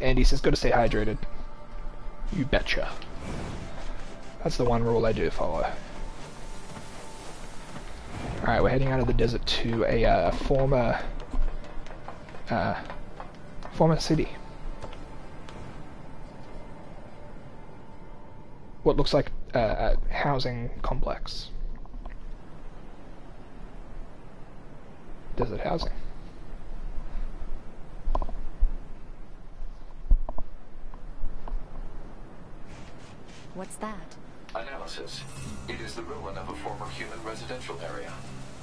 Andy says, gotta stay hydrated. You betcha. That's the one rule I do follow. Alright, we're heading out of the desert to a former city. What looks like a housing complex. Desert housing. What's that? Analysis. It is the ruin of a former human residential area.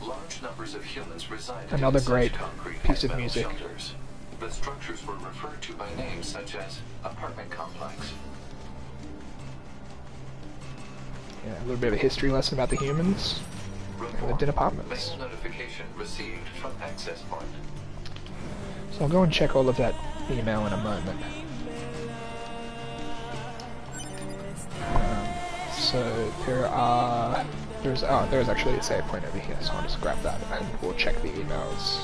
Large numbers of humans reside Another in great such concrete piece and of metal music. shelters. The structures were referred to by names such as apartment complex. Yeah, a little bit of a history lesson about the humans and lived in apartments. Mail notification received from access point. So I'll go and check all of that email in a moment. So there's actually a save point over here, so I'll just grab that and we'll check the emails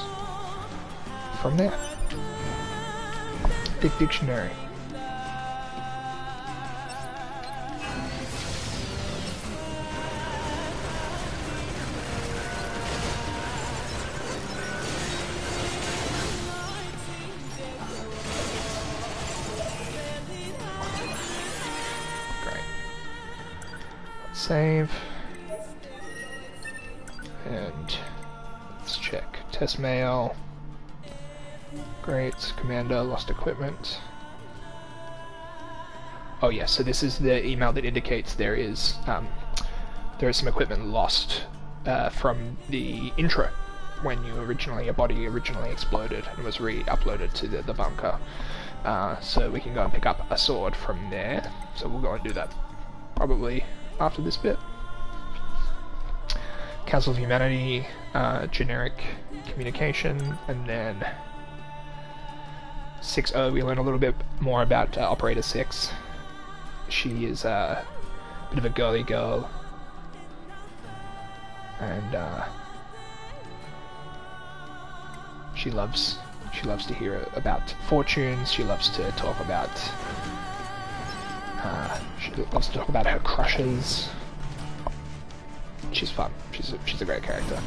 from there. Big dictionary. Save, and let's check test mail. Great, commander lost equipment. Oh yes, so this is the email that indicates there is some equipment lost from the intro when your body originally exploded and was re-uploaded to the bunker. So we can go and pick up a sword from there. So we'll go and do that probably after this bit. Council of Humanity, generic communication, and then 6.0 we learn a little bit more about Operator 6. She is a bit of a girly girl, and she loves to hear about fortunes. She loves to talk about her crushes. She's fun. She's a great character.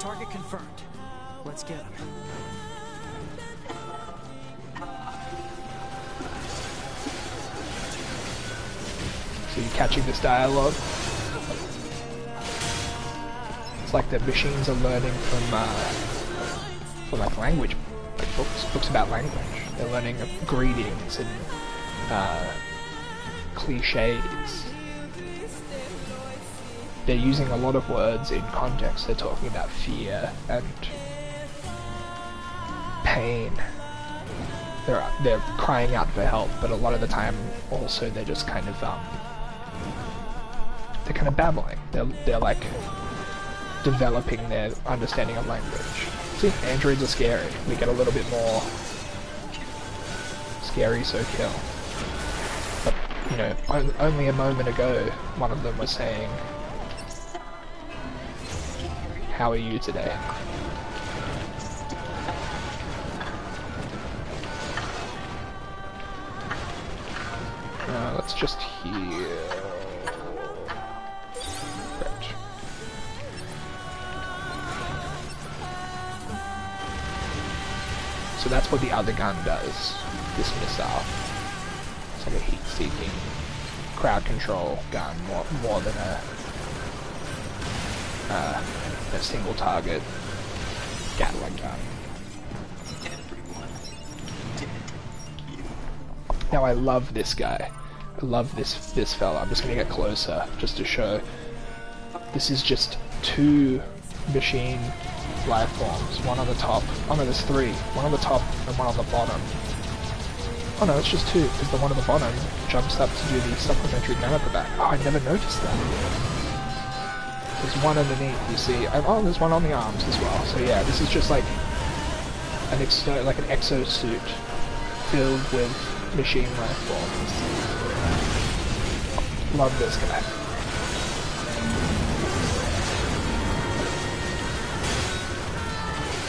Target confirmed. Let's get him. So you're catching this dialogue. It's like the machines are learning from like language, like books about language. They're learning greetings and cliches. They're using a lot of words in context. They're talking about fear and pain. They're crying out for help, but a lot of the time also they're just kind of babbling. They're like developing their understanding of language. See, androids are scary. We get a little bit more scary, so kill. But you know, only a moment ago, one of them was saying, "How are you today?" Let's just heal. Right. So that's what the other gun does. This missile. It's like a heat-seeking crowd control gun, more than a single target Gatling gun. Now I love this guy. I love this fella. I'm just gonna get closer just to show. This is just two machine life forms. One on the top. Oh no, there's three. One on the top and one on the bottom. Oh no, it's just two, because the one on the bottom jumps up to do the supplementary nanoprobat. Oh, I never noticed that. There's one underneath, you see. Oh, there's one on the arms as well. So yeah, this is just like an exosuit filled with machine life forms. Love this guy.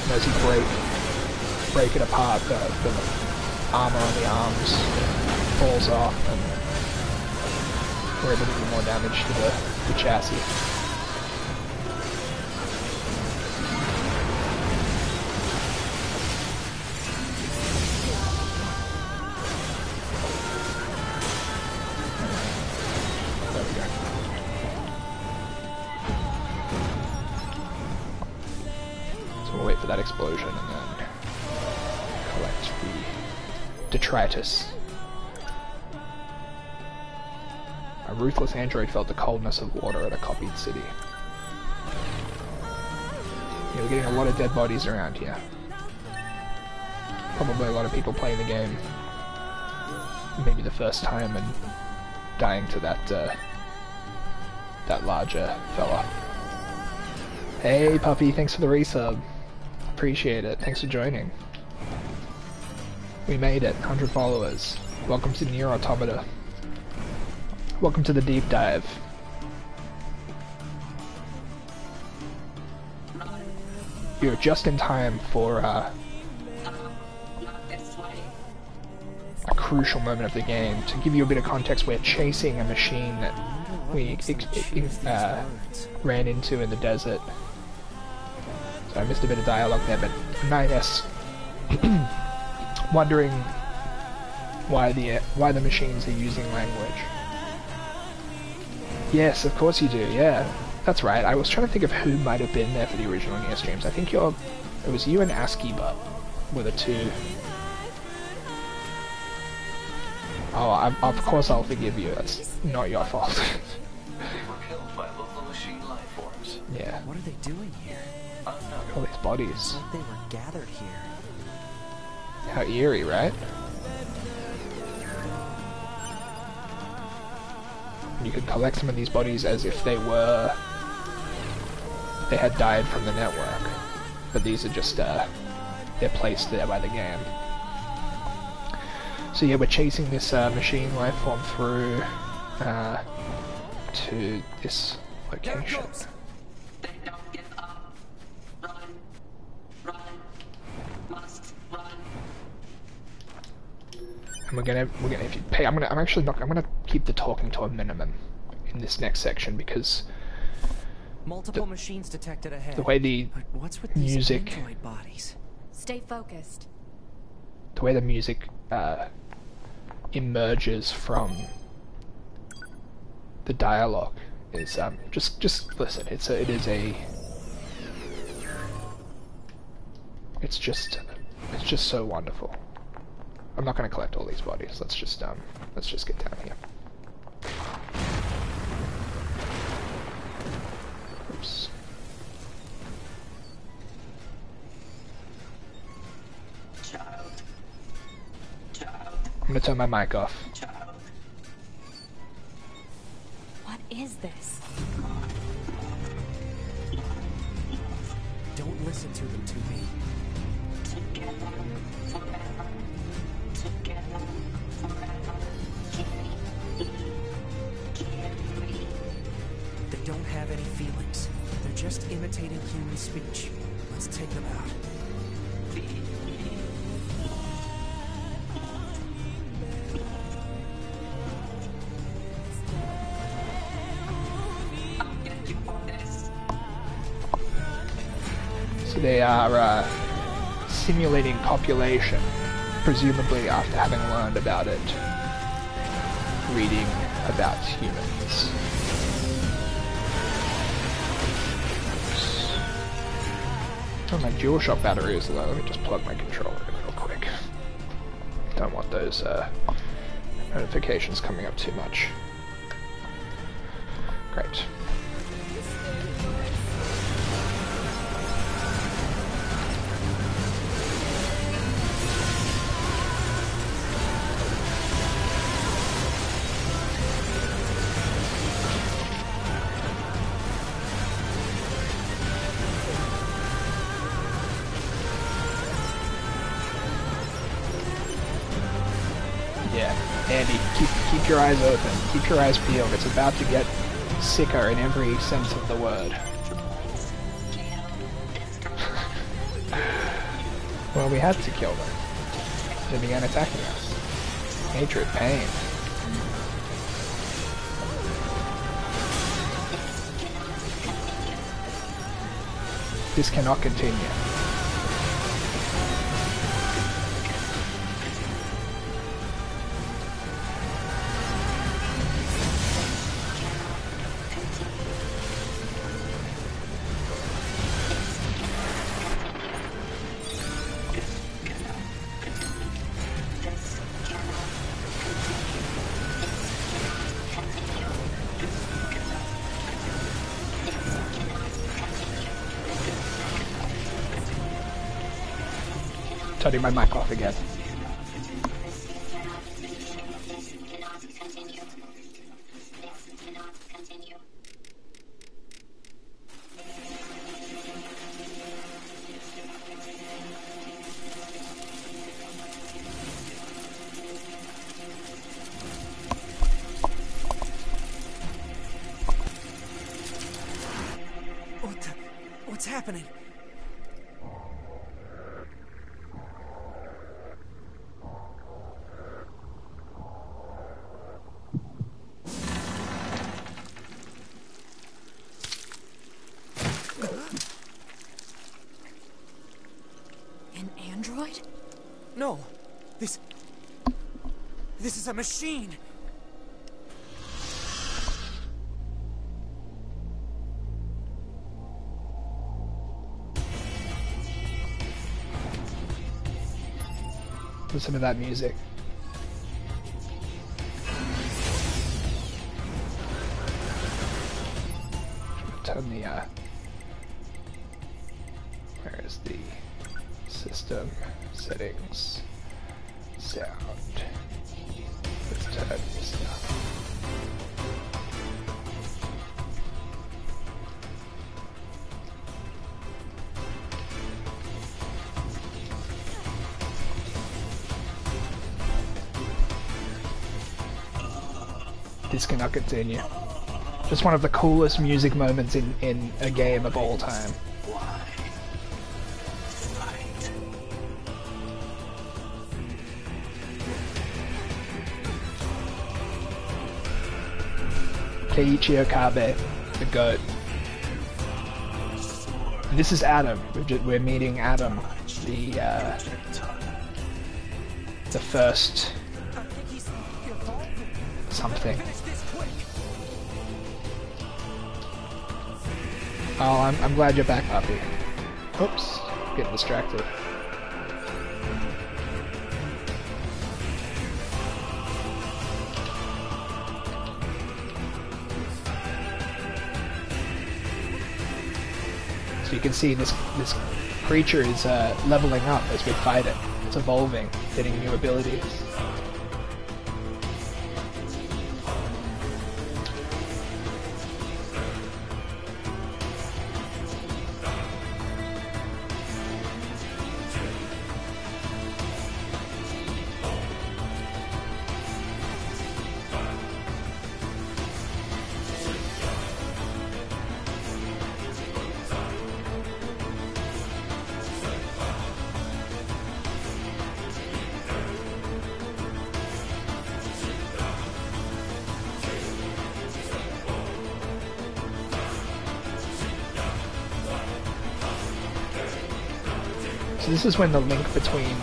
And as you break it apart, the armor on the arms falls off, and we're able to do more damage to the chassis. Wait for that explosion and then collect the detritus. A ruthless android felt the coldness of water at a copied city. Yeah, we're getting a lot of dead bodies around here. Probably a lot of people playing the game. Maybe the first time and dying to that larger fella. Hey puppy, thanks for the resub. Appreciate it. Thanks for joining. We made it. 100 followers. Welcome to NieR Automata. Welcome to the deep dive. You're just in time for a crucial moment of the game. To give you a bit of context, we're chasing a machine that we ran into in the desert. I missed a bit of dialogue there, but NieR wondering why the machines are using language. Yes, of course you do. Yeah, that's right. I was trying to think of who might have been there for the original NieR streams. I think it was you and ASCII were the two. Oh, of course I'll forgive you. That's not your fault. They were killed by local machine life forms. Yeah. What are they doing here? All these bodies. It's like they were gathered here. How eerie, right? You could collect some of these bodies as if they had died from the network, but these are just they're placed there by the game. So yeah, we're chasing this machine life form through to this location. And we're gonna if you pay, I'm gonna keep the talking to a minimum in this next section because Multiple machines detected ahead. the way the But what's with music, these android bodies? Stay focused. the way the music emerges from the dialogue is just listen. It's just so wonderful. I'm not going to collect all these bodies. Let's just get down here. Oops. I'm going to turn my mic off. What is this? Don't listen to them, to me. They don't have any feelings. They're just imitating human speech. Let's take them out. So they are simulating copulation, presumably after having learned about it, reading about humans. Oh, my DualShock battery is low. Let me just plug my controller in real quick. Don't want those notifications coming up too much. Great. Keep your eyes open. Keep your eyes peeled. It's about to get sicker in every sense of the word. Well, we had to kill them. They began attacking us. Hatred, pain. This cannot continue. Turning my mic off again. What's happening? An android? No. This is a machine. Listen to that music. Turn the where is the system settings sound? Let's turn this down. This cannot continue. Just one of the coolest music moments in a game of all time. Keiichi Okabe, the GOAT. This is Adam. We're meeting Adam, the first something. Oh, I'm glad you're back, puppy. Oops, getting distracted. So you can see this creature is leveling up as we fight it. It's evolving, getting new abilities. So this is when the link between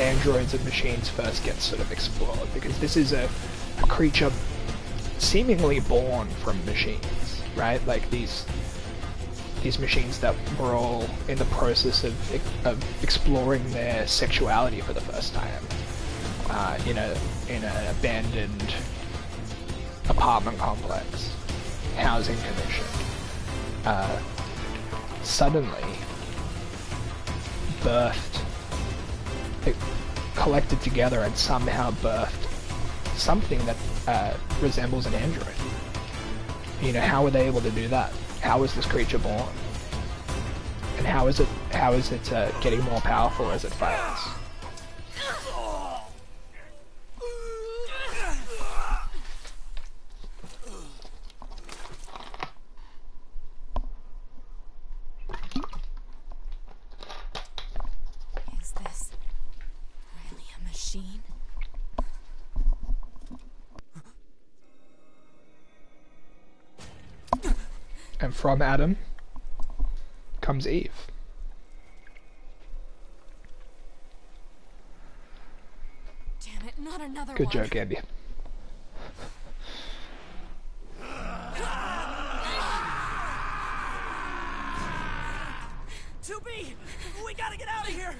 androids and machines first gets sort of explored, because this is a creature seemingly born from machines, right? Like these machines that were all in the process of exploring their sexuality for the first time, in an abandoned apartment complex, housing commission. Suddenly birthed, it collected together and somehow birthed something that resembles an android. You know, how were they able to do that? How was this creature born? And how is it getting more powerful as it fails? And from Adam comes Eve. Damn it, not another Good one. joke, Andy. We gotta get out of here!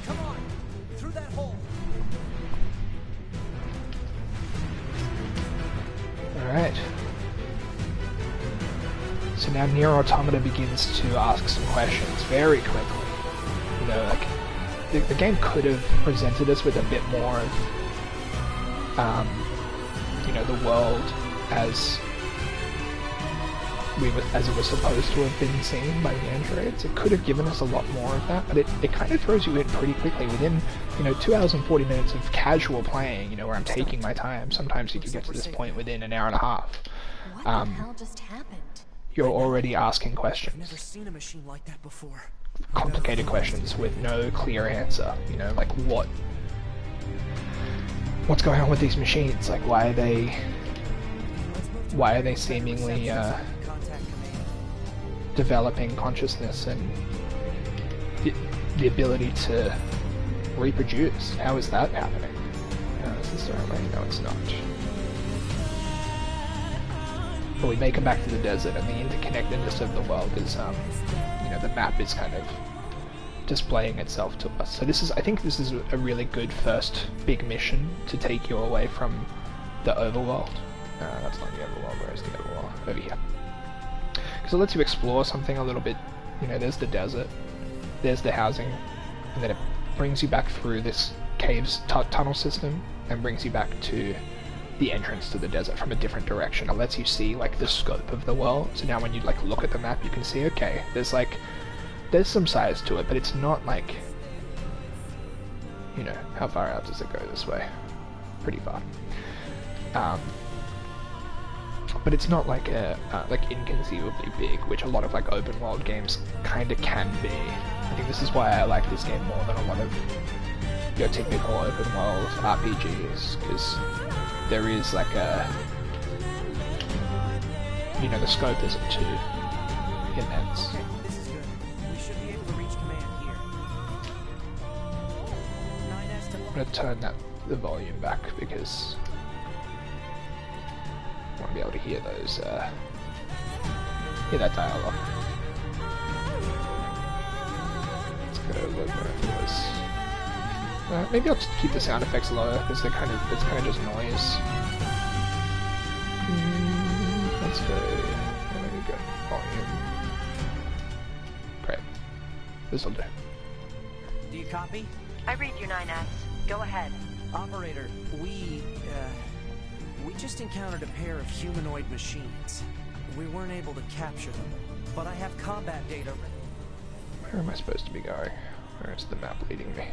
Come on! Through that hole! Alright. So now NieR Automata begins to ask some questions very quickly. You know, like, the game could have presented us with a bit more of, you know, the world as it was supposed to have been seen by the androids. It could have given us a lot more of that, but it kind of throws you in pretty quickly. Within, you know, 2 hours and 40 minutes of casual playing, you know, where I'm taking my time, sometimes you can get to this point within an hour and a half. What the hell just happened? You're already asking I've questions. never seen a machine like that before. Complicated questions with no clear answer. You know, like what's going on with these machines? Like, why are they seemingly developing consciousness and the ability to reproduce? How is that happening? Is this the right way? No, it's not. But we make it back to the desert, and the interconnectedness of the world is, you know, the map is kind of displaying itself to us. So I think this is a really good first big mission to take you away from the overworld. That's not the overworld. Where is the overworld? Over here. Because it lets you explore something a little bit. You know, there's the desert, there's the housing, and then it brings you back through this cave's tunnel system and brings you back to the entrance to the desert from a different direction. It lets you see like the scope of the world. So now when you like look at the map, you can see, okay, there's some size to it, but it's not like, you know, how far out does it go this way? Pretty far. But it's not like like inconceivably big, which a lot of like open world games kind of can be. I think this is why I like this game more than a lot of your typical open world RPGs, because there is like a, you know, the scope isn't too immense. This is good. We should be able to reach command here. 9S to... I'm going to turn the volume back because I want to be able to hear those, hear that dialogue. Let's go look where it was. Maybe I'll just keep the sound effects lower because it's kind of just noise. Let's go. There we go. Volume. Great. This'll do. Do you copy? I read you, 9S. Go ahead. Operator, we just encountered a pair of humanoid machines. We weren't able to capture them, but I have combat data. Where am I supposed to be going? Where is the map leading me?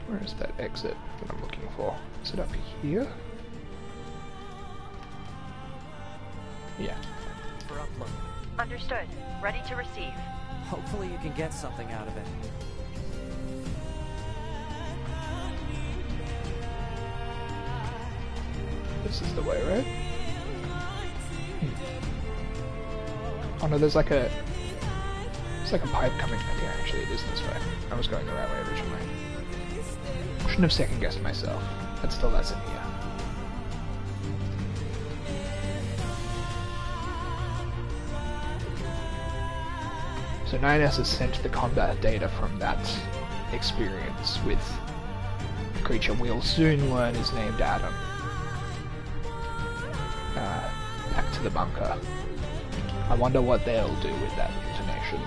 Where is that exit that I'm looking for? Is it up here? Yeah. For upload. Understood. Ready to receive. Hopefully you can get something out of it. This is the way, right? Oh no, there's like a pipe coming. I think actually it is this way. I was going the right way originally. Shouldn't have second guessed myself. That's the lesson here. So 9S has sent the combat data from that experience with the creature we'll soon learn is named Adam. Back to the bunker. I wonder what they'll do with that information.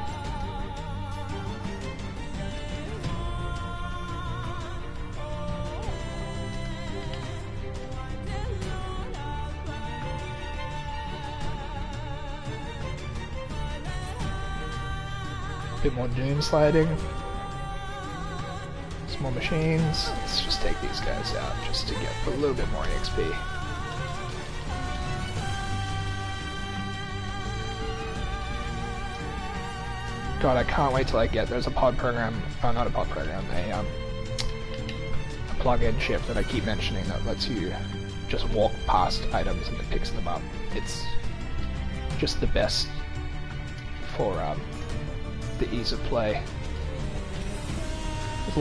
Bit more doom sliding. Some more machines. Let's just take these guys out just to get a little bit more EXP. God, I can't wait till I get, there's a pod program, oh not a pod program, a plug-in ship that I keep mentioning that lets you just walk past items and it picks them up. It's just the best for the ease of play. There's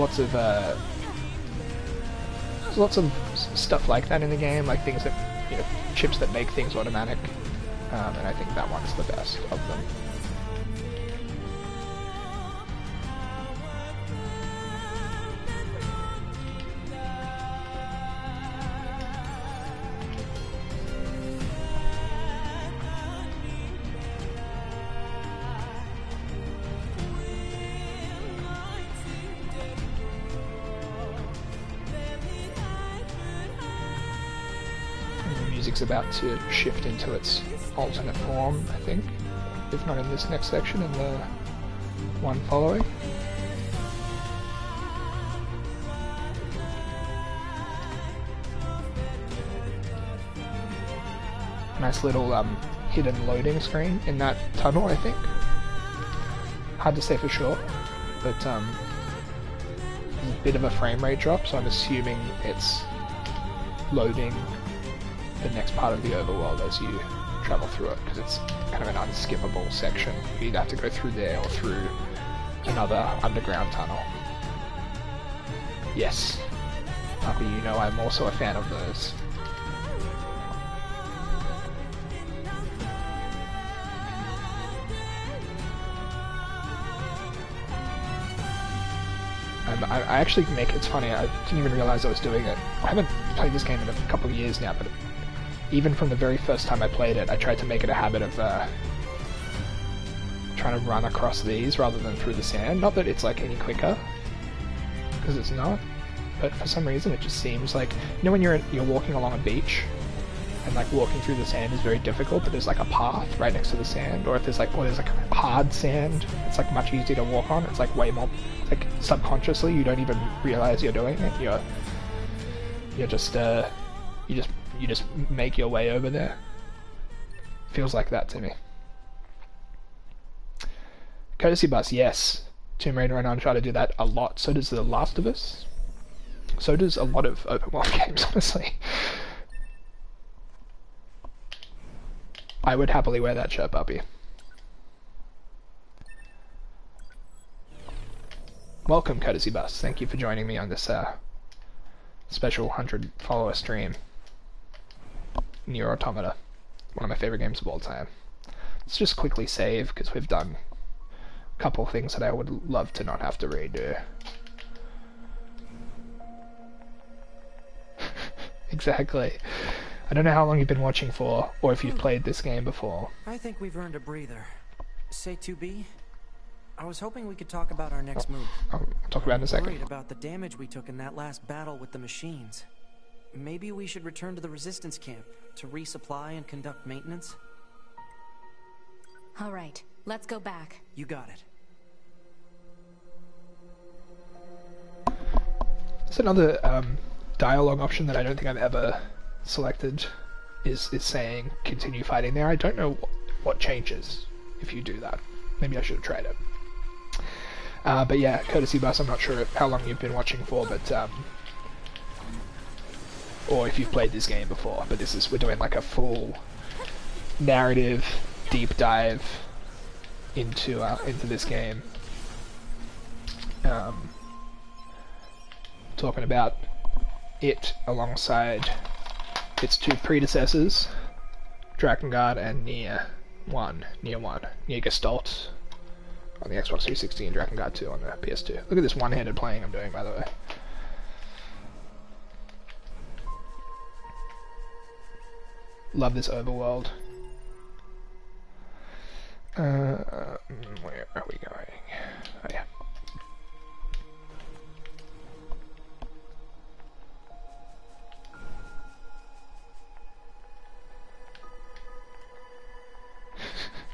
lots of stuff like that in the game, like things that, you know, chips that make things automatic, and I think that one's the best of them. Music's about to shift into its alternate form, I think, if not in this next section, in the one following. Nice little hidden loading screen in that tunnel, I think. Hard to say for sure, but there's a bit of a frame rate drop, so I'm assuming it's loading the next part of the overworld as you travel through it, because it's kind of an unskippable section. You either have to go through there or through another underground tunnel. Yes, Puppy, you know I'm also a fan of those. I actually make, it's funny, I didn't even realize I was doing it. I haven't played this game in a couple of years now, but even from the very first time I played it, I tried to make it a habit of trying to run across these rather than through the sand. Not that it's like any quicker, because it's not, but for some reason it just seems like, you know when you're walking along a beach, and like walking through the sand is very difficult, but there's like a path right next to the sand, or if there's like, there's like hard sand, it's like much easier to walk on. It's like way more, like subconsciously you don't even realize you're doing it. You just make your way over there. Feels like that to me. Courtesy bus, yes. Tomb Raider and Uncharted do that a lot. So does The Last of Us. So does a lot of open world games, honestly. I would happily wear that shirt, Puppy. Welcome, Courtesy Bus. Thank you for joining me on this special 100 follower stream. NieR Automata. One of my favorite games of all time. Let's just quickly save, because we've done a couple of things that I would love to not have to redo. Exactly. I don't know how long you've been watching for, or if you've played this game before. I think we've earned a breather. Say 2B? I was hoping we could talk about our next move. I'll talk about it in a second. Worried about the damage we took in that last battle with the machines. Maybe we should return to the resistance camp to resupply and conduct maintenance? All right, let's go back. You got it. There's another dialogue option that I don't think I've ever selected, is saying continue fighting there. I don't know what changes if you do that. Maybe I should have tried it. But yeah, Courtesy Bus, I'm not sure how long you've been watching for, but or if you've played this game before, but we're doing like a full narrative deep dive into this game. Talking about it alongside its two predecessors, Drakengard and NieR 1, NieR Gestalt on the Xbox 360 and Drakengard 2 on the PS2. Look at this one-handed playing I'm doing, by the way. Love this overworld. Where are we going? Oh yeah.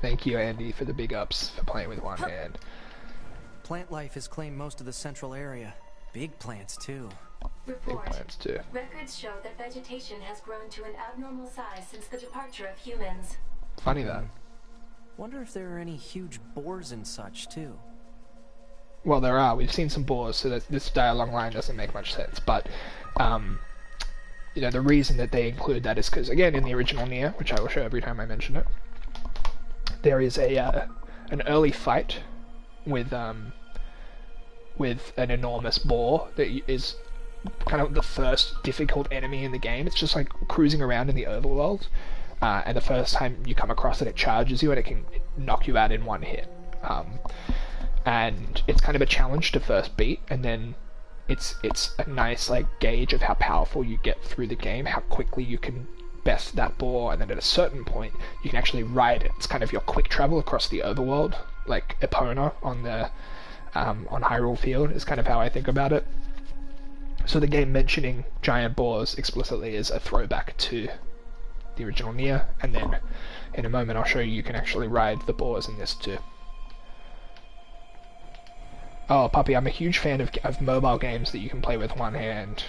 Thank you, Andy, for the big ups for playing with one hand. Plant life has claimed most of the central area. Big plants, too. Big plants, too. Records show that vegetation has grown to an abnormal size since the departure of humans. Funny that. Wonder if there are any huge boars and such, too. Well, there are. We've seen some boars, so that this dialogue line doesn't make much sense. But, you know, the reason that they include that is because, again, in the original NieR, which I will show every time I mention it, there is an early fight with an enormous boar that is kind of the first difficult enemy in the game. It's just like cruising around in the overworld, and the first time you come across it, it charges you and it can knock you out in one hit. And it's kind of a challenge to first beat, and then it's a nice like gauge of how powerful you get through the game, how quickly you can best that boar, and then at a certain point you can actually ride it. It's kind of your quick travel across the overworld, like Epona on the on Hyrule Field is kind of how I think about it. So the game mentioning giant boars explicitly is a throwback to the original NieR, and then in a moment I'll show you can actually ride the boars in this too. Oh, puppy, I'm a huge fan of mobile games that you can play with one hand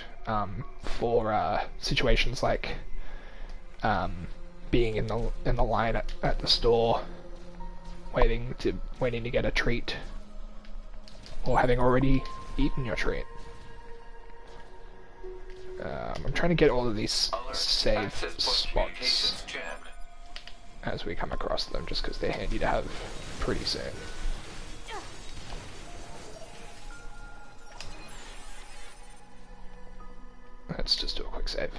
for situations like being in the line at the store, waiting to get a treat, or having already eaten your treat. I'm trying to get all of these save spots as we come across them, just because they're handy to have pretty soon. Let's just do a quick save.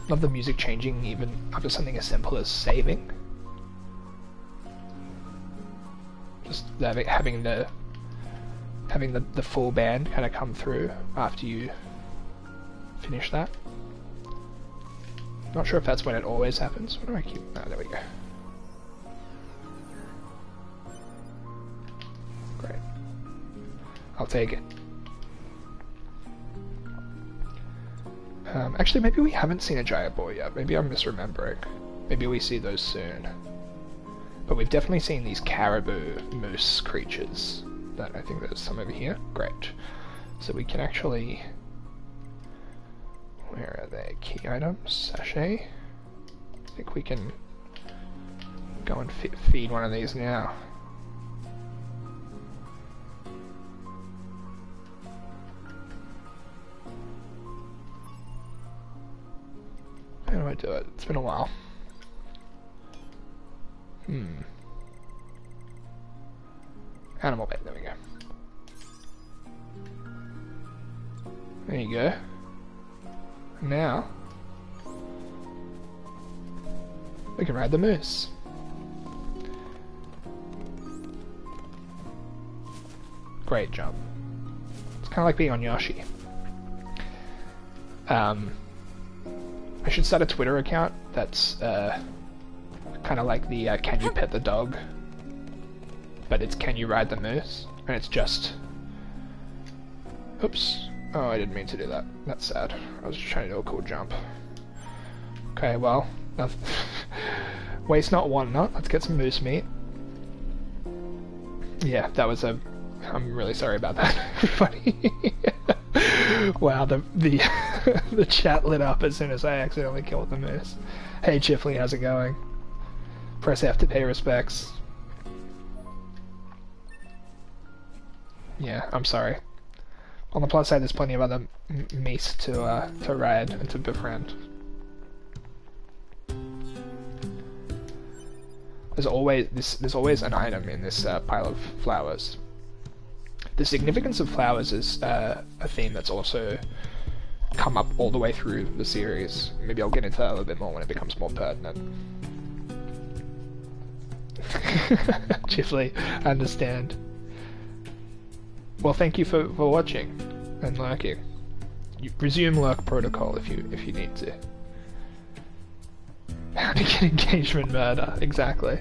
Love the music changing even after something as simple as saving. Just having the full band kind of come through after you finish that. Not sure if that's when it always happens. What do I keep? Oh, there we go. Great. I'll take it. Actually, maybe we haven't seen a giant boar yet. Maybe I'm misremembering. Maybe we see those soon. But we've definitely seen these caribou moose creatures. That I think there's some over here. Great. So we can actually... Where are they? Key items? Sachet? I think we can go and feed one of these now. How do I do it? It's been a while. Animal bait, there we go. There you go. Now, we can ride the moose. Great jump. It's kind of like being on Yoshi. I should start a Twitter account that's kind of like the can you pet the dog, but it's can you ride the moose, and it's just... Oops. Oh, I didn't mean to do that. That's sad. I was just trying to do a cool jump. Okay, well, waste not, want not. Let's get some moose meat. Yeah, that was a... I'm really sorry about that, everybody. Wow, the chat lit up as soon as I accidentally killed the moose. Hey Chifley, how's it going? Press F to pay respects. Yeah, I'm sorry. On the plus side, there's plenty of other meese to ride and to befriend. There's always an item in this pile of flowers. The significance of flowers is a theme that's also come up all the way through the series. Maybe I'll get into that a little bit more when it becomes more pertinent. Chifley, I understand. Well, thank you for watching and lurking. You resume lurk protocol if you need to. How to get engagement murder, exactly.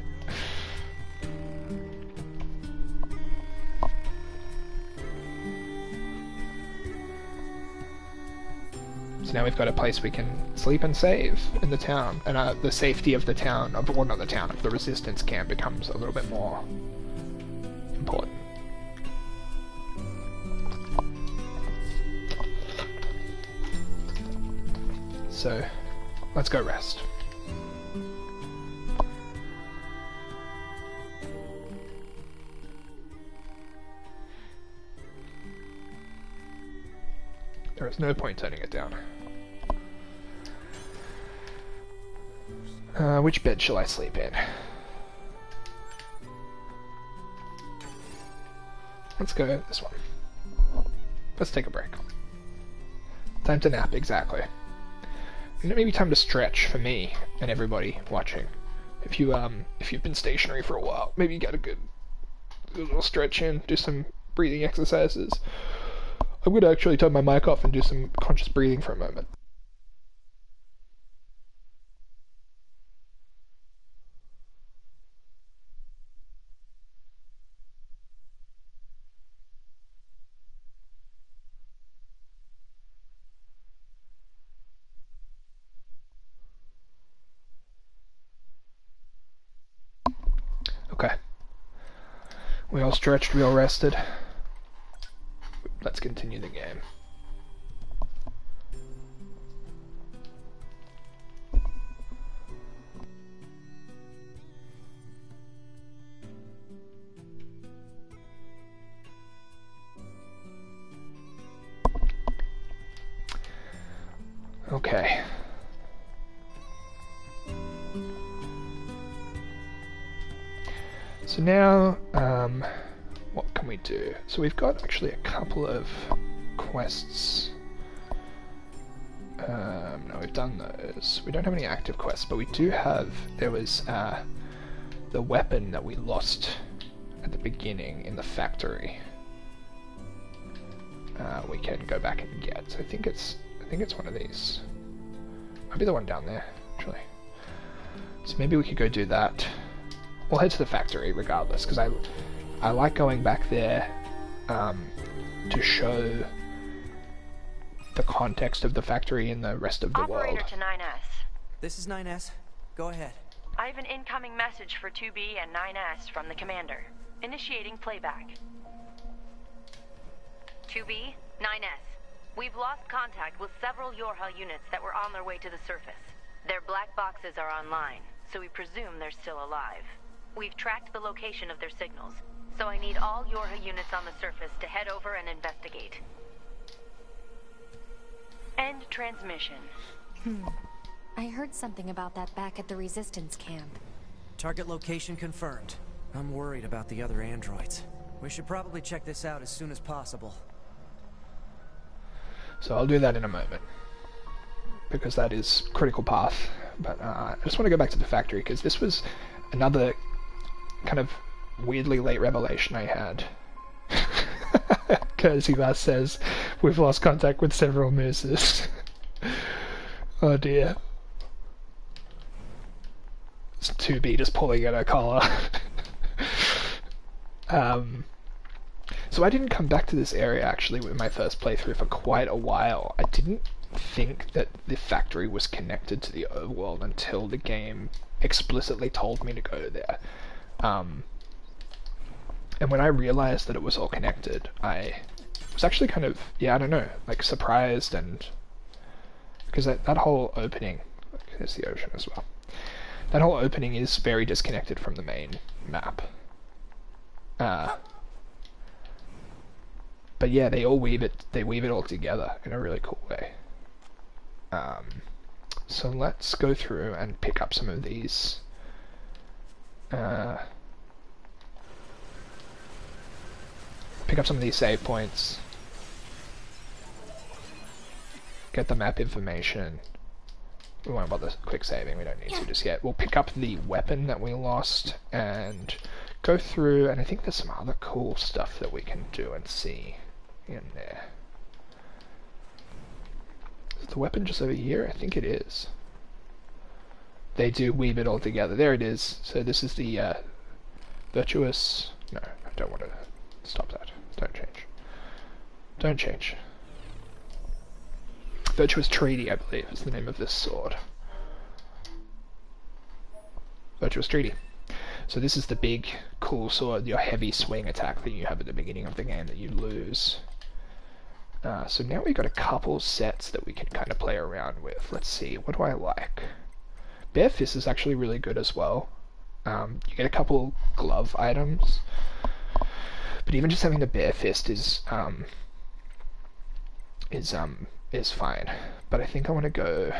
So now we've got a place we can sleep and save in the town, and the safety of the town, well, not the town, of the resistance camp becomes a little bit more important. So let's go rest. There is no point turning it down. Which bed shall I sleep in? Let's go this one. Let's take a break. Time to nap, exactly. And maybe time to stretch for me and everybody watching. If you've been stationary for a while, maybe you get a good little stretch in, do some breathing exercises. I'm gonna actually turn my mic off and do some conscious breathing for a moment. Okay. We all stretched, we all rested. Let's continue the game. Okay. So now, what can we do? So we've got actually a couple of quests. No, we've done those. We don't have any active quests, but we do have, there was the weapon that we lost at the beginning in the factory. We can go back and get. So I think it's one of these. Might be the one down there, actually. So maybe we could go do that. We'll head to the factory regardless, because I like going back there to show the context of the factory in the rest of the Operator world. to 9S. This is 9S. Go ahead. I have an incoming message for 2B and 9S from the commander. Initiating playback. 2B, 9S. We've lost contact with several Yorha units that were on their way to the surface. Their black boxes are online, so we presume they're still alive. We've tracked the location of their signals, so I need all Yorha units on the surface to head over and investigate. End transmission. I heard something about that back at the resistance camp. Target location confirmed. I'm worried about the other androids. We should probably check this out as soon as possible. So I'll do that in a moment, because that is critical path. But I just want to go back to the factory, because this was another kind of weirdly late revelation I had. Courtesy Bass says, we've lost contact with several mooses. Oh dear. It's 2B just pulling at her collar. So I didn't come back to this area actually with my first playthrough for quite a while. I didn't think that the factory was connected to the overworld until the game explicitly told me to go there. And when I realized that it was all connected, I was actually kind of, yeah, I don't know, like surprised, and because that whole opening, there's the ocean as well, that whole opening is very disconnected from the main map. But yeah, they weave it all together in a really cool way. So let's go through and pick up some of these. Pick up some of these save points. Get the map information. We won't bother quick saving, we don't need to just yet. We'll pick up the weapon that we lost and go through, and I think there's some other cool stuff that we can do and see in there. Is the weapon just over here? I think it is. They do weave it all together. There it is. So this is the virtuous... No, I don't want to stop that. Don't change. Don't change. Virtuous Treaty, I believe, is the name of this sword. Virtuous Treaty. So this is the big, cool sword, your heavy swing attack that you have at the beginning of the game that you lose. So now we've got a couple sets that we can kind of play around with. Let's see, what do I like? Bare Fist is actually really good as well. You get a couple glove items, but even just having the Bare Fist is fine. But I think I want to go.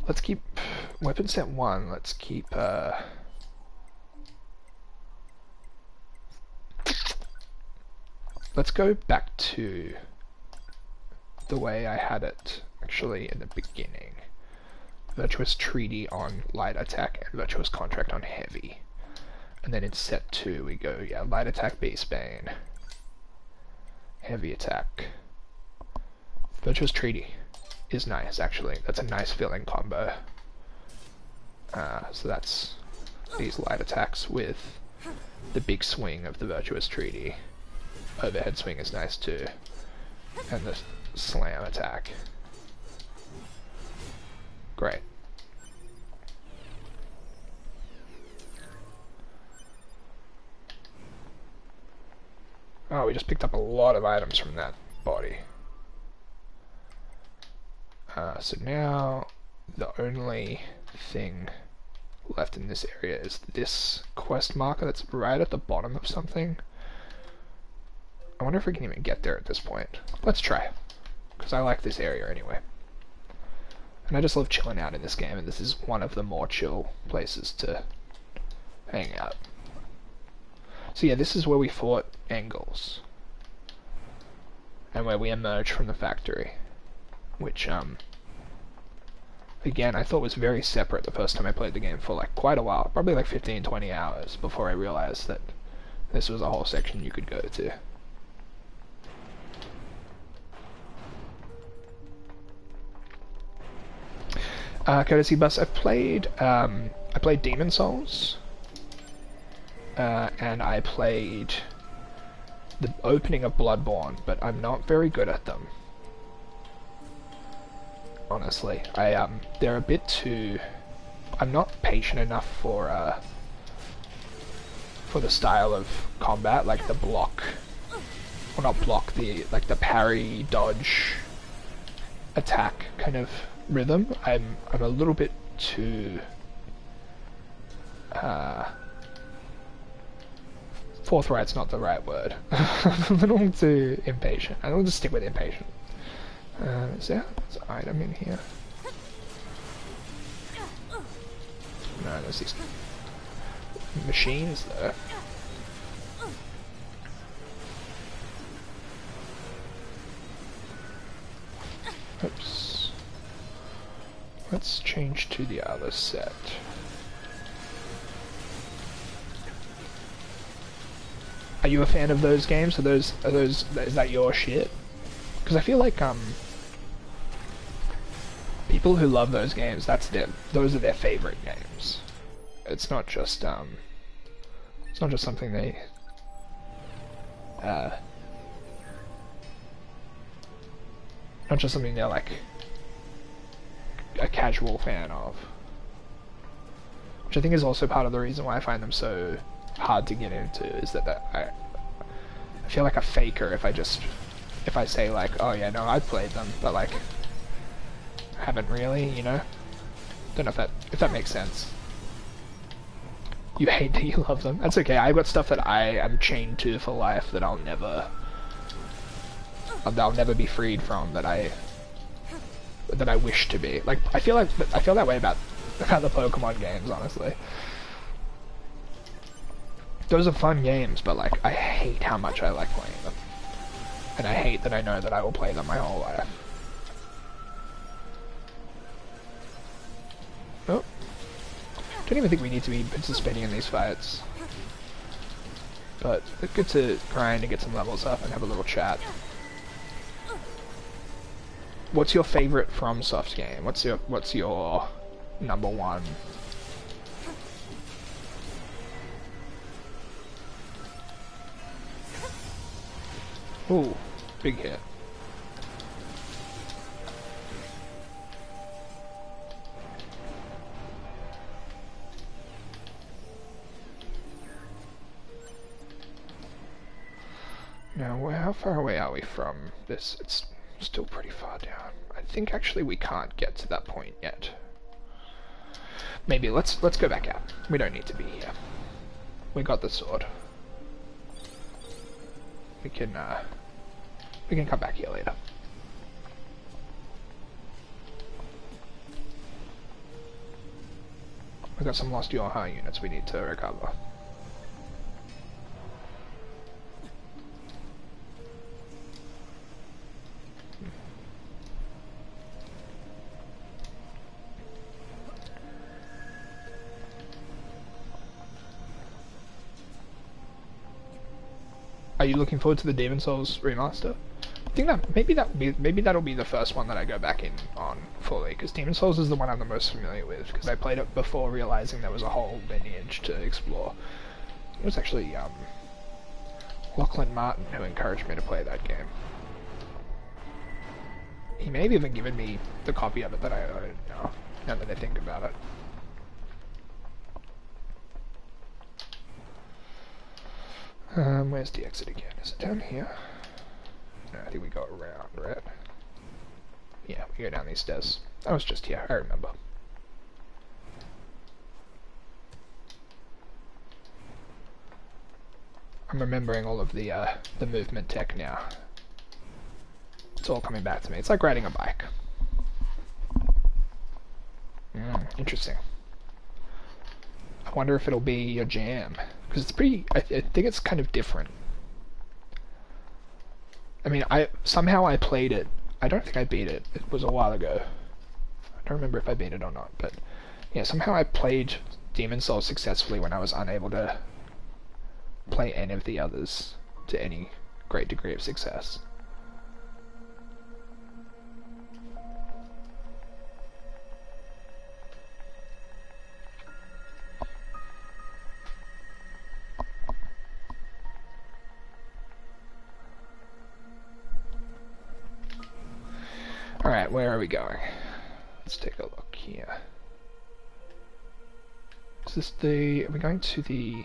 Let's keep weapon set 1. Let's keep. Let's go back to the way I had it actually in the beginning. Virtuous Treaty on light attack and Virtuous Contract on heavy. And then in set 2 we go, yeah, light attack, Beast Bane, heavy attack. Virtuous Treaty is nice actually. That's a nice filling combo. So that's these light attacks with the big swing of the Virtuous Treaty. Overhead swing is nice too. And the slam attack. Great. Oh, we just picked up a lot of items from that body. So now the only thing left in this area is this quest marker that's right at the bottom of something. I wonder if we can even get there at this point. Let's try, because I like this area anyway. And I just love chilling out in this game, and this is one of the more chill places to hang out. So yeah, this is where we fought Engels. And where we emerged from the factory. Which, again, I thought was very separate the first time I played the game for like quite a while. Probably like 15-20 hours before I realized that this was a whole section you could go to. Courtesy Bus, I played Demon Souls. And I played the opening of Bloodborne, but I'm not very good at them. Honestly, they're a bit too. I'm not patient enough for the style of combat, like the block, well not block, the parry, dodge, attack kind of rhythm. I'm a little bit too. Forthright's not the right word. I'm a little too impatient. I'll just stick with impatient. Is there an item in here? No, there's these machines there. Oops. Let's change to the other set. Are you a fan of those games? Is that your shit? Because I feel like people who love those games, those are their favorite games. It's not just something they not just something they're like a casual fan of. Which I think is also part of the reason why I find them so hard to get into, is that I feel like a faker if I say like, oh yeah, no, I've played them, but like haven't really, you know? Don't know if that makes sense. You hate that you love them. That's okay. I've got stuff that I am chained to for life that I'll never be freed from, that I wish to be. Like I feel that way about the Pokemon games, honestly. Those are fun games, but like I hate how much I like playing them. And I hate that I know that I will play them my whole life. Oh. Don't even think we need to be participating in these fights. But it's good to grind and get some levels up and have a little chat. What's your favorite FromSoft game? What's your number one? Ooh, big hit. Now, how far away are we from this? It's still pretty far down. I think actually we can't get to that point yet. Maybe let's go back out. We don't need to be here. We got the sword. We can come back here later. We've got some lost URL units we need to recover. Are you looking forward to the Demon Souls remaster? I think that maybe that'll be the first one that I go back in on fully, because Demon Souls is the one I'm the most familiar with, because I played it before realizing there was a whole lineage to explore. It was actually Lachlan Martin who encouraged me to play that game. He may have even given me the copy of it that I own now that I think about it. Where's the exit again? Is it down here? No, I think we go around, right? Yeah, we go down these stairs. I was just here, I remember. I'm remembering all of the movement tech now. It's all coming back to me. It's like riding a bike. Interesting. I wonder if it'll be your jam. Because it's pretty... I think it's kind of different. I mean, somehow I played it. I don't think I beat it. It was a while ago. I don't remember if I beat it or not, but... Yeah, somehow I played Demon Souls successfully when I was unable to play any of the others to any great degree of success. Alright, where are we going? Let's take a look here. Is this the... Are we going to the...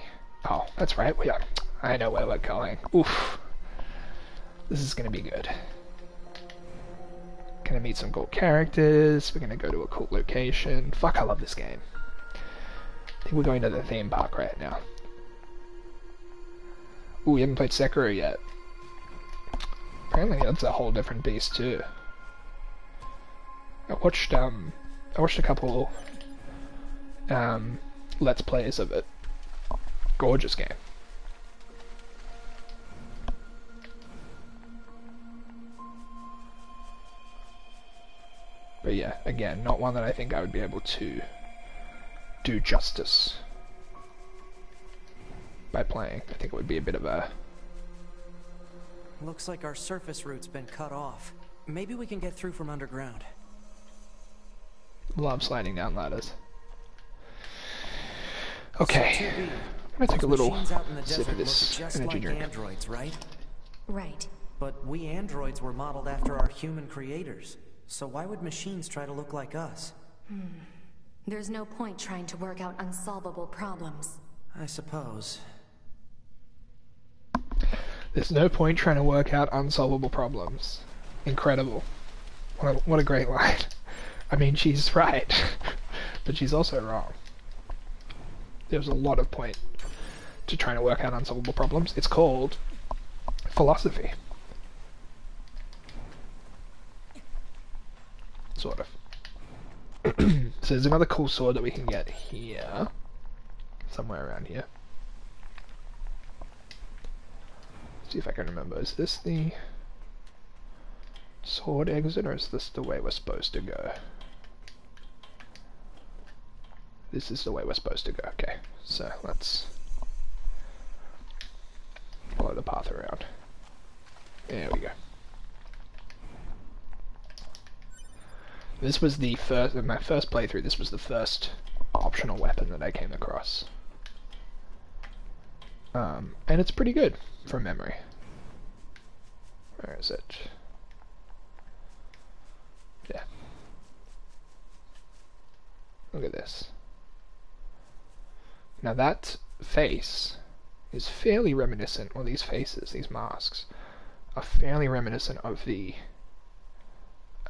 Oh, that's right, we are. I know where we're going. Oof. This is gonna be good. Gonna meet some cool characters, we're gonna go to a cool location. Fuck, I love this game. I think we're going to the theme park right now. Ooh, we haven't played Sekiro yet. Apparently that's a whole different beast too. I watched a couple Let's Plays of it. Gorgeous game. But yeah, again, not one that I think I would be able to do justice by playing. I think it would be a bit of a... Looks like our surface route's been cut off. Maybe we can get through from underground. Love sliding down ladders. Okay, I'm gonna take a little sip of this energy drink. Androids, right? Right. But we androids were modeled after our human creators. So why would machines try to look like us? There's no point trying to work out unsolvable problems. I suppose. There's no point trying to work out unsolvable problems. Incredible. What a great line. I mean, she's right, but she's also wrong. There's a lot of point to trying to work out unsolvable problems. It's called philosophy. Sort of. So there's another cool sword that we can get here. Somewhere around here. Let's see if I can remember. Is this the sword exit, or is this the way we're supposed to go? This is the way we're supposed to go. Okay, so let's follow the path around. There we go. This was the first, in my first playthrough, this was the first optional weapon that I came across. And it's pretty good, from memory. Where is it? Yeah. Look at this. Now that face is fairly reminiscent, or these faces, these masks, are fairly reminiscent of the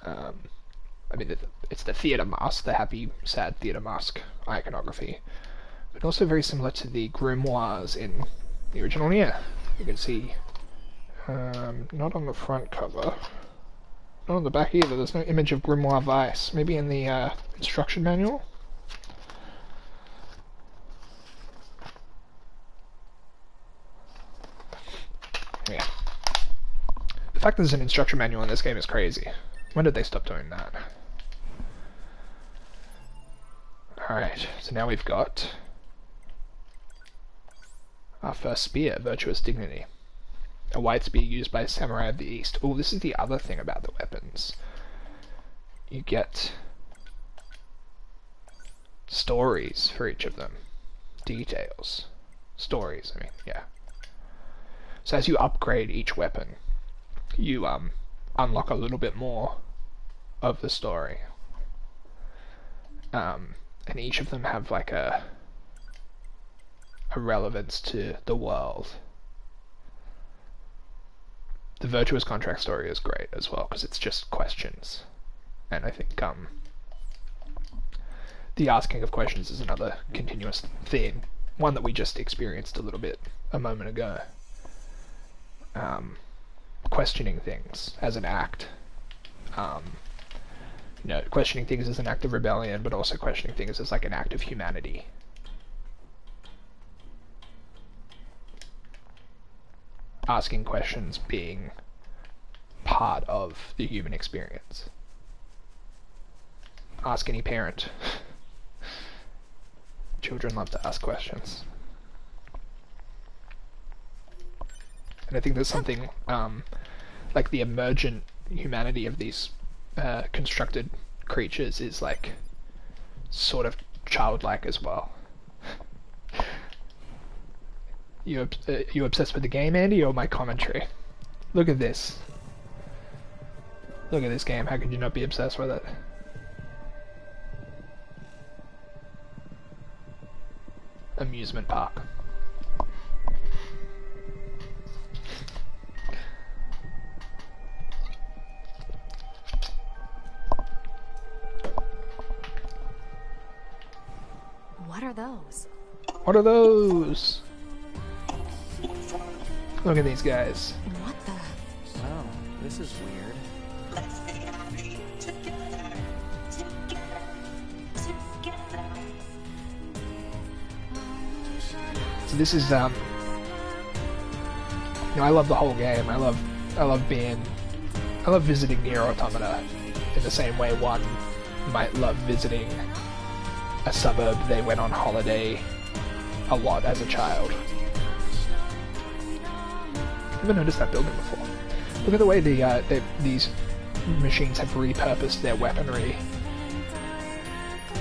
I mean, it's the theatre mask, the happy, sad theatre mask iconography, but also very similar to the grimoires in the original NieR. You can see, not on the front cover, not on the back either, there's no image of Grimoire Vice. Maybe in the instruction manual? Yeah. The fact that there's an instruction manual in this game is crazy. When did they stop doing that? Alright, so now we've got our first spear, Virtuous Dignity. A white spear used by Samurai of the East. Oh, this is the other thing about the weapons. You get stories for each of them. Details. Stories, I mean, yeah. So as you upgrade each weapon, you unlock a little bit more of the story. And each of them have like a relevance to the world. The Virtuous Contract story is great as well, because it's just questions. And I think the asking of questions is another continuous theme, one that we just experienced a little bit a moment ago. Questioning things as an act. You know, questioning things as an act of rebellion, but also questioning things as like an act of humanity. Asking questions being part of the human experience. Ask any parent. Children love to ask questions. And I think there's something like the emergent humanity of these constructed creatures is like sort of childlike as well. You obsessed with the game, Andy, or my commentary? Look at this. Look at this game. How could you not be obsessed with it? Amusement park. What are those? What are those? Look at these guys. What the? Oh, this is weird. So this is you know, I love the whole game. I love visiting NieR Automata in the same way one might love visiting a suburb they went on holiday a lot as a child. Never noticed that building before. Look at the way these machines have repurposed their weaponry.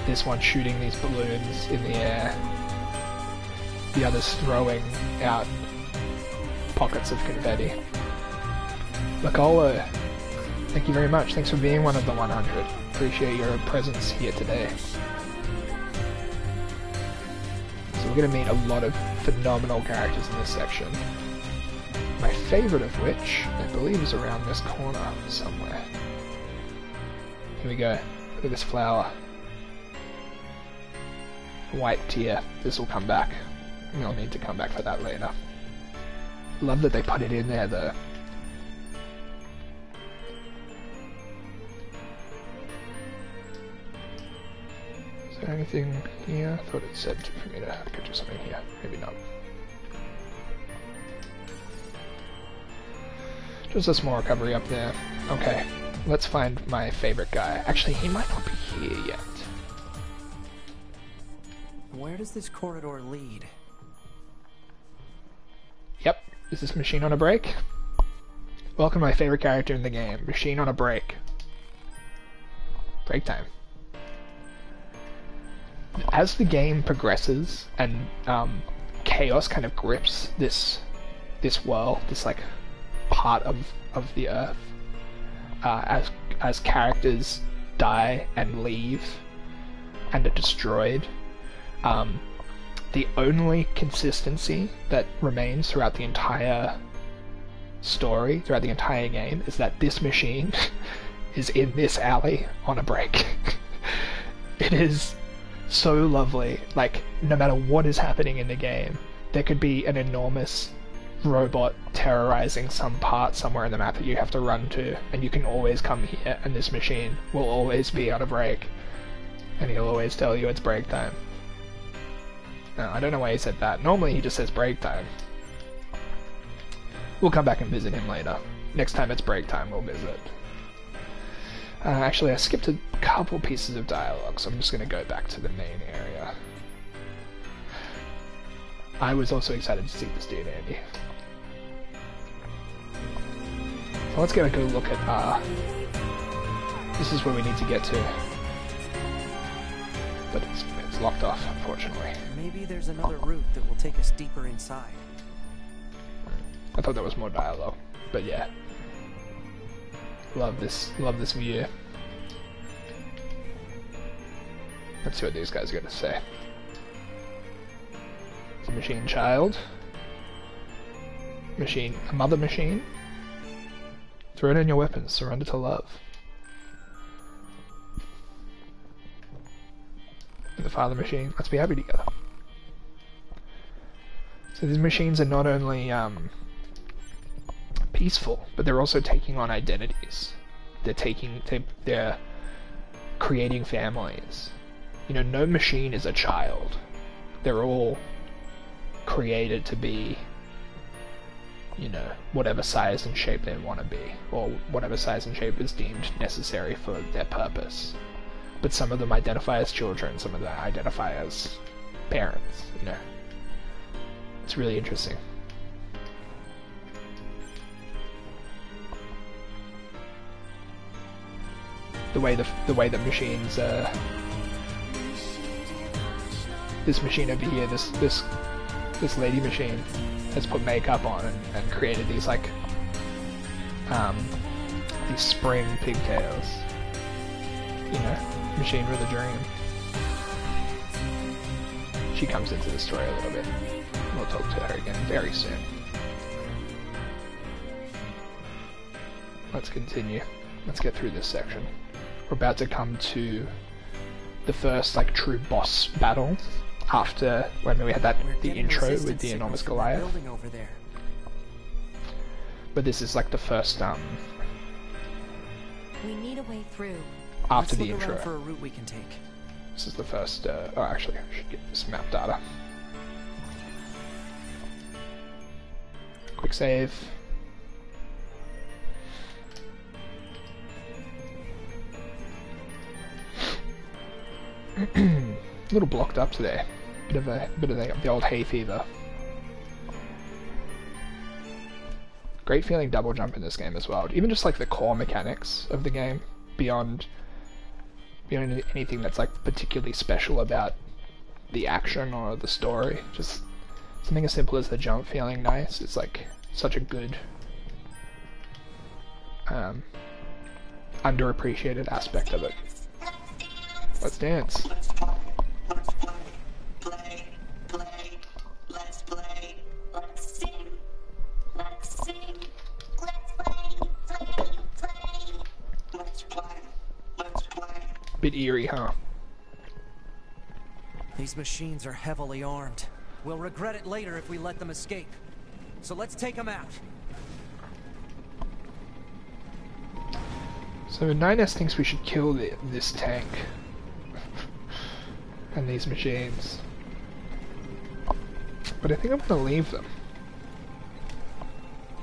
This one shooting these balloons in the air. The others throwing out pockets of confetti. Lacola, thank you very much. Thanks for being one of the 100. Appreciate your presence here today. So we're going to meet a lot of phenomenal characters in this section. My favourite of which, I believe, is around this corner somewhere. Here we go. Look at this flower. White tear. This will come back. We'll need to come back for that later. Love that they put it in there, though. Is there anything here? I thought it said for me to do something here. Maybe not. Just a small recovery up there. Okay, let's find my favorite guy. Actually, he might not be here yet. Where does this corridor lead? Yep, is this Machine on a break? Welcome to my favorite character in the game, Machine on a break. Break time. As the game progresses and chaos kind of grips this world, this like part of the earth, as characters die and leave and are destroyed, the only consistency that remains throughout the entire story throughout the entire game is that this machine is in this alley on a break. It is so lovely. Like, no matter what is happening in the game, there could be an enormous robot terrorizing some part somewhere in the map that you have to run to, and you can always come here, and this machine will always be on a break, and he'll always tell you it's break time. No, I don't know why he said that. Normally he just says break time. We'll come back and visit him later. Next time it's break time, we'll visit. Actually, I skipped a couple pieces of dialogue, so I'm just going to go back to the main area. I was also excited to see this dude, Andy. So let's get a good look at, this is where we need to get to. But it's locked off, unfortunately. Maybe there's another route that will take us deeper inside. I thought there was more dialogue, but yeah. Love this view. Let's see what these guys are gonna say. It's a machine child. A mother machine. Throw down your weapons, surrender to love. And the father machine, let's be happy together. So these machines are not only peaceful, but they're also taking on identities. They're creating families. You know, no machine is a child. They're all created to be, you know, whatever size and shape they want to be, or whatever size and shape is deemed necessary for their purpose. But some of them identify as children, some of them identify as parents, you know. It's really interesting. The way the machines, this machine over here, this lady machine has put makeup on and created these like these spring pigtails. You know, machine with a dream. She comes into the story a little bit. We'll talk to her again very soon. Let's continue. Let's get through this section. We're about to come to the first like true boss battle after when we had the intro with the enormous Goliath. But this is like the first We need a way through. Let's After the look intro. around for a route we can take. This is the first. Oh, actually, I should get this map data. Quick save. A little blocked up today. Bit of the old hay fever. Great feeling double jump in this game as well. Even just like the core mechanics of the game, beyond anything that's like particularly special about the action or the story. Just something as simple as the jump feeling nice. It's like such a good underappreciated aspect of it. Let's dance. Bit eerie, huh? These machines are heavily armed. We'll regret it later if we let them escape. So let's take them out. So NieR thinks we should kill this tank and these machines, but I think I'm gonna leave them.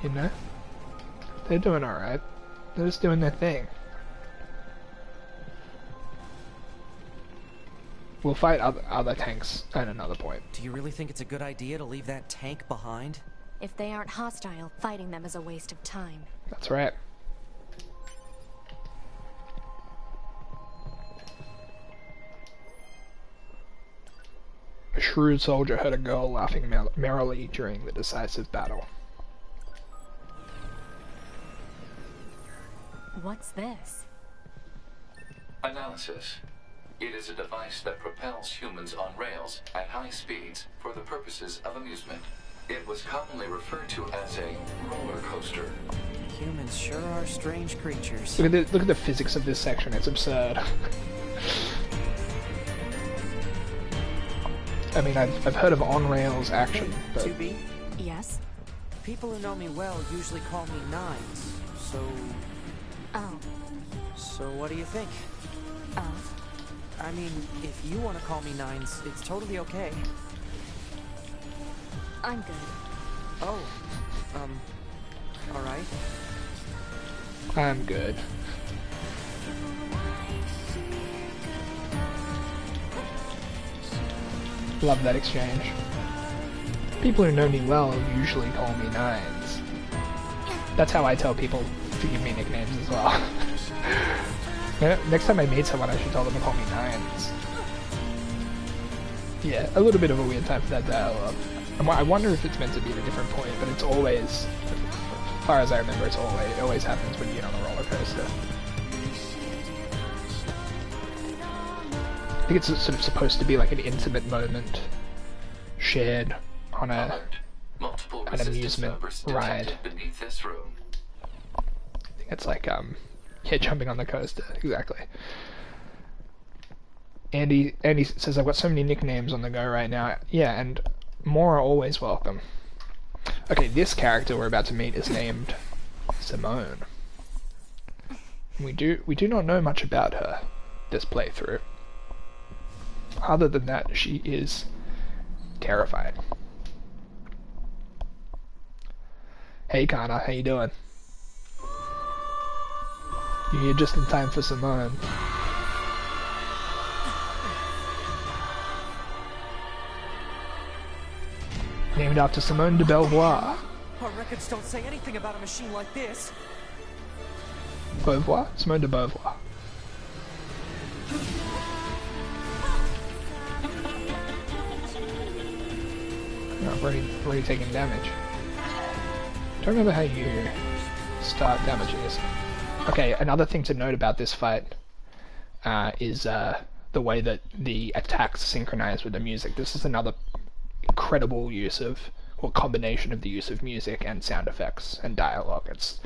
You know, they're doing all right. They're just doing their thing. We'll fight other tanks at another point. Do you really think it's a good idea to leave that tank behind? If they aren't hostile, fighting them is a waste of time. That's right. A shrewd soldier heard a girl laughing merrily during the decisive battle. What's this? Analysis. It is a device that propels humans on rails at high speeds for the purposes of amusement. It was commonly referred to as a roller coaster. Humans sure are strange creatures. Look at the physics of this section. It's absurd. I mean, I've heard of on-rails action, but 2B? Yes? People who know me well usually call me Nines, so... Oh. So what do you think? I mean, if you want to call me Nines, it's totally okay. I'm good. Oh, alright. I'm good. Love that exchange. People who know me well usually call me Nines. That's how I tell people to give me nicknames as well. Next time I meet someone, I should tell them to call me Nines. Yeah, a little bit of a weird time for that dialogue. I wonder if it's meant to be at a different point, but it's always, as far as I remember, it always happens when you get on the roller coaster. I think it's sort of supposed to be like an intimate moment shared on an amusement ride. Beneath this room. I think it's like, yeah, jumping on the coaster, exactly. Andy says, I've got so many nicknames on the go right now. Yeah, and more are always welcome. Okay, this character we're about to meet is named Simone. We do not know much about her this playthrough. Other than that, she is terrifying. Hey Connor, how you doing? You're here just in time for Simone. Named after Simone de Beauvoir. Our records don't say anything about a machine like this. Beauvoir? Simone de Beauvoir. Oh, I've already taken damage. Don't remember how you start damaging this. Okay, another thing to note about this fight is the way that the attacks synchronize with the music. This is another incredible use of, or combination of the use of music and sound effects and dialogue. It's,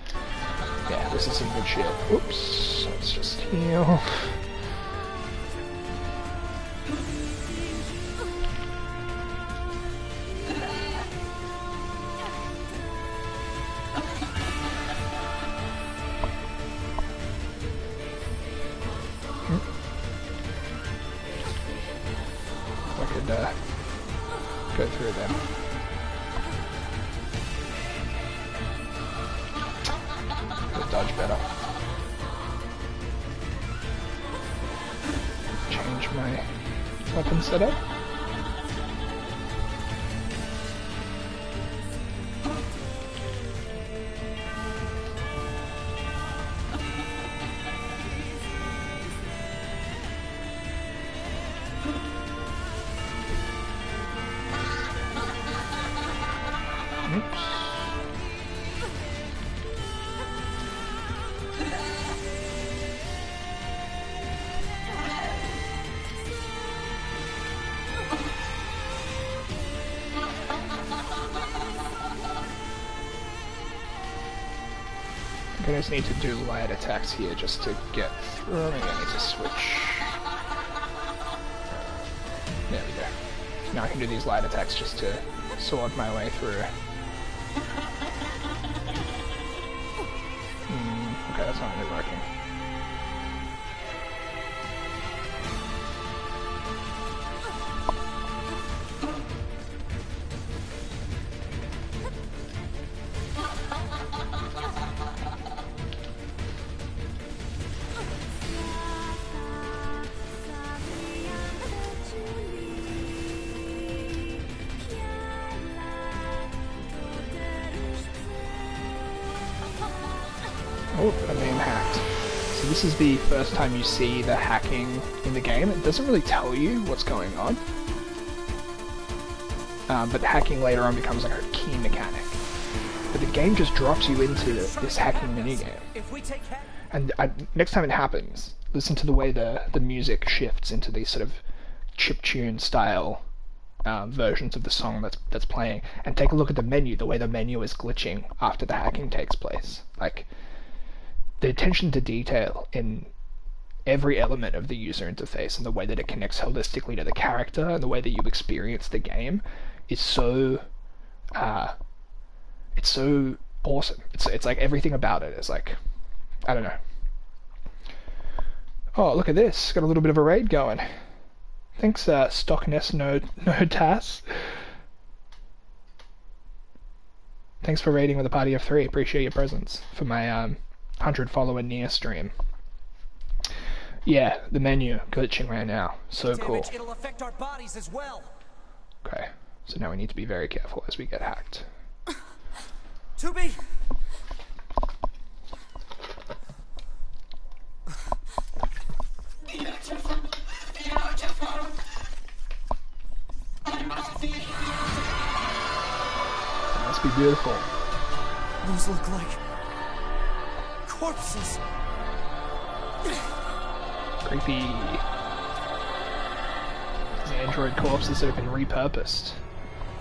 yeah, this is some good shit. Oops, let's just heal. I could go through them. Could dodge better. Change my weapon setup. I just need to do light attacks here just to get through. Maybe I need to switch. There we go. Now I can do these light attacks just to sword my way through. Okay, that's not really working. Oh, I'm being hacked. So this is the first time you see the hacking in the game. It doesn't really tell you what's going on. But hacking later on becomes like a key mechanic. But the game just drops you into this hacking minigame. And next time it happens, listen to the way the music shifts into these sort of chiptune style versions of the song that's playing, and take a look at the menu, the way the menu is glitching after the hacking takes place. Like, the attention to detail in every element of the user interface and the way that it connects holistically to the character and the way that you experience the game is so it's so awesome. It's like everything about it is like, I don't know. Oh, look at this. Got a little bit of a raid going. Thanks, Stockness no TAS. Thanks for raiding with a party of 3. Appreciate your presence for my 100 follower NieR stream. Yeah, the menu glitching right now. So cool. It'll affect our bodies as well. Okay, so now we need to be very careful as we get hacked. 2B! It must be beautiful. Those look like corpses. Creepy. These android corpses that have been repurposed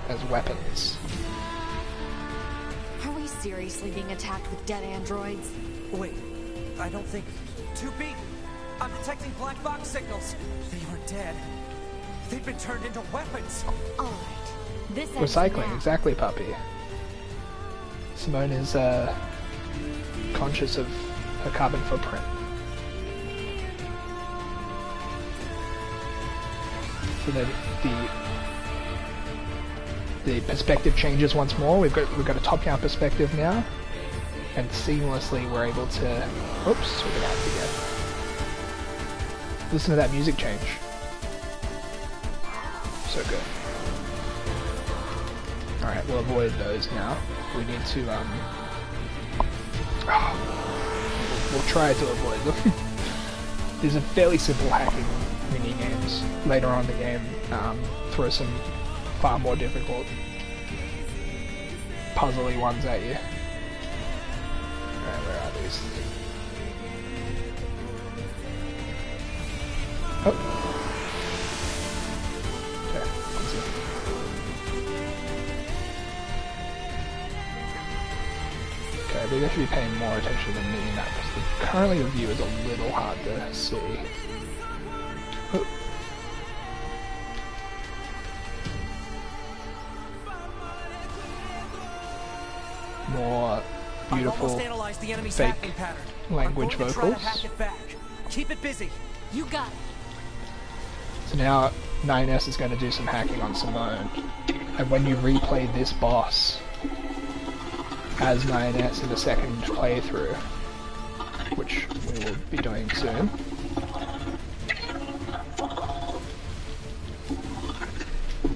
as weapons. Are we seriously being attacked with dead androids? Wait, I don't think... 2B! I'm detecting black box signals. They aren't dead. They've been turned into weapons. Alright. This ends Recycling, now. exactly, puppy. Simone is conscious of her carbon footprint. So that the perspective changes once more. We've got a top-down perspective now, and seamlessly we're able to. Oops, we're gonna have to get. Listen to that music change. So good. Alright, we'll avoid those now. We need to, we'll try to avoid them. These are fairly simple hacking mini-games. Later on in the game, throw some far more difficult, puzzly ones at you. Alright, where are these? Oh! Okay, let's see. Okay, I think I should be paying more attention than me in that, because currently the view is a little hard to see. Oh. More beautiful fake language vocals. Keep it busy. You got it. So now 9S is going to do some hacking on Simone, and when you replay this boss as 9S in the second playthrough, which we will be doing soon,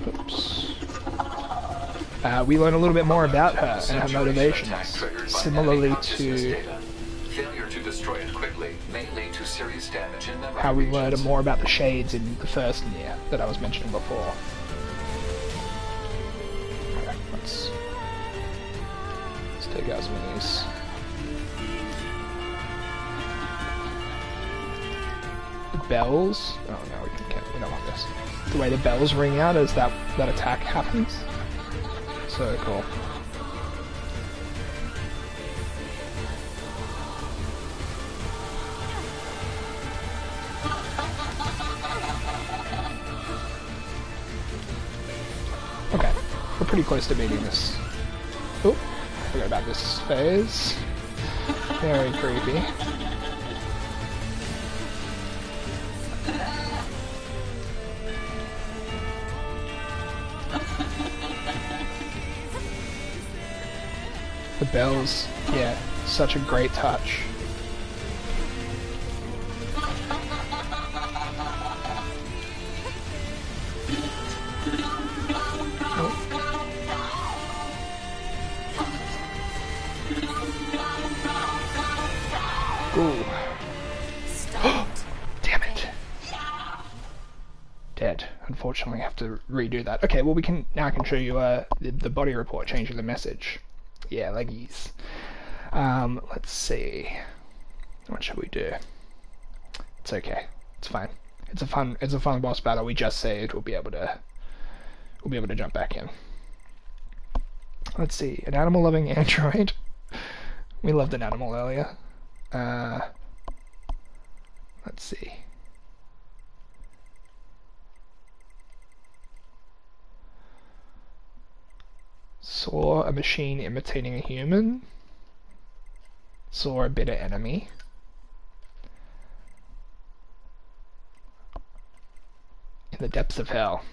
oops, we learn a little bit more about her and her motivations, similarly to Failure to destroy it quickly may lead to serious damage in memory how we learned regions. more about the shades in the first NieR that I was mentioning before. Okay, let's take out some of these. The bells. Oh no, we don't want this. The way the bells ring out as that attack happens. So cool. Okay, we're pretty close to beating this. Oh, forgot about this phase. Very creepy. The bells, yeah, such a great touch. Ooh. Damn it. Dead. Unfortunately, I have to redo that. Okay, well now I can show you the body report changing the message. Yeah, leggies. Let's see. What should we do? It's okay. It's fine. It's a fun boss battle. We just saved. We'll be able to we'll be able to jump back in. Let's see, an animal-loving android. We loved an animal earlier. Let's see. Saw a machine imitating a human. Saw a bitter enemy. In the depths of hell.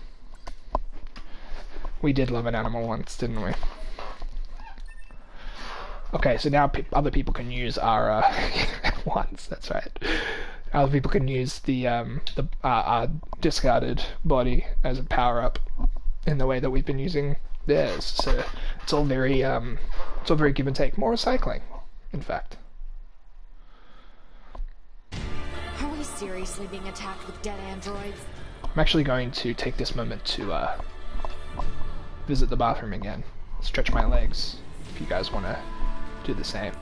We did love an animal once, didn't we? Okay, so now other people can use our once. That's right. Other people can use the our discarded body as a power up in the way that we've been using theirs. So it's all very give and take. More recycling, in fact. Are we seriously being attacked with dead androids? I'm actually going to take this moment to visit the bathroom again, stretch my legs, if you guys want to do the same.